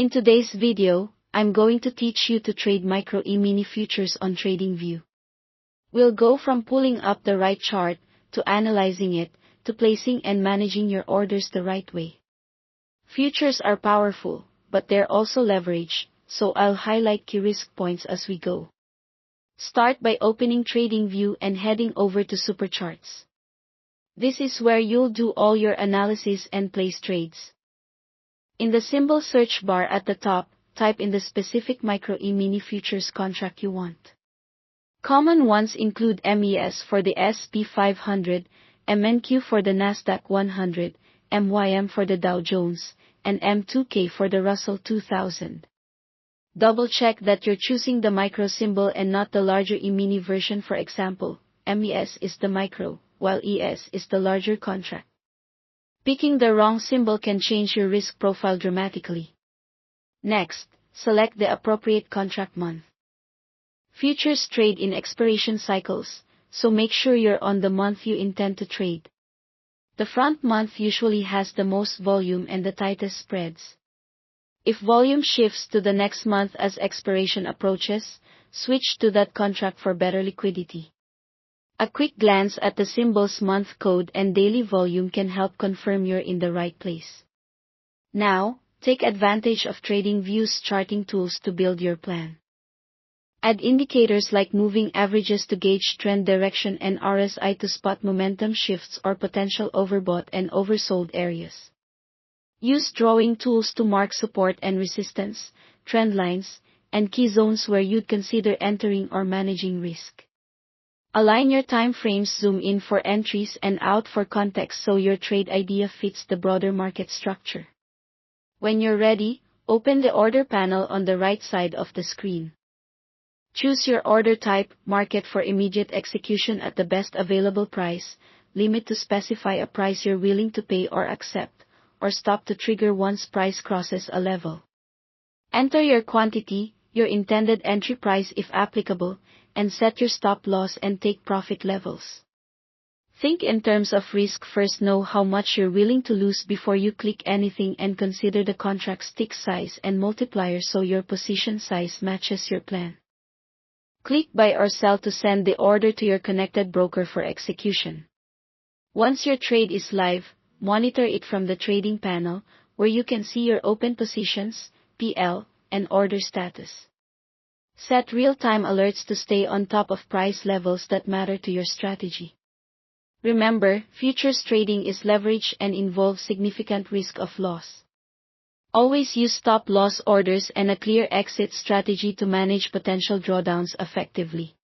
In today's video, I'm going to teach you to trade micro E-mini futures on TradingView. We'll go from pulling up the right chart, to analyzing it, to placing and managing your orders the right way. Futures are powerful, but they're also leverage, so I'll highlight key risk points as we go. Start by opening TradingView and heading over to Supercharts. This is where you'll do all your analysis and place trades. In the symbol search bar at the top, type in the specific micro E-mini futures contract you want. Common ones include MES for the S&P 500, MNQ for the Nasdaq 100, MYM for the Dow Jones, and M2K for the Russell 2000. Double check that you're choosing the micro symbol and not the larger E-mini version. For example, MES is the micro, while ES is the larger contract. Picking the wrong symbol can change your risk profile dramatically. Next, select the appropriate contract month. Futures trade in expiration cycles, so make sure you're on the month you intend to trade. The front month usually has the most volume and the tightest spreads. If volume shifts to the next month as expiration approaches, switch to that contract for better liquidity. A quick glance at the symbol's month code and daily volume can help confirm you're in the right place. Now, take advantage of TradingView's charting tools to build your plan. Add indicators like moving averages to gauge trend direction and RSI to spot momentum shifts or potential overbought and oversold areas. Use drawing tools to mark support and resistance, trend lines, and key zones where you'd consider entering or managing risk. Align your time frames, zoom in for entries and out for context so your trade idea fits the broader market structure. When you're ready, open the order panel on the right side of the screen. Choose your order type, market for immediate execution at the best available price, limit to specify a price you're willing to pay or accept, or stop to trigger once price crosses a level. Enter your quantity, your intended entry price if applicable, and set your stop loss and take profit levels. Think in terms of risk first. Know how much you're willing to lose before you click anything and consider the contract's tick size and multiplier so your position size matches your plan. Click buy or sell to send the order to your connected broker for execution. Once your trade is live, monitor it from the trading panel, where you can see your open positions, PL, and order status. Set real-time alerts to stay on top of price levels that matter to your strategy. Remember, futures trading is leverage and involves significant risk of loss. Always use stop-loss orders and a clear exit strategy to manage potential drawdowns effectively.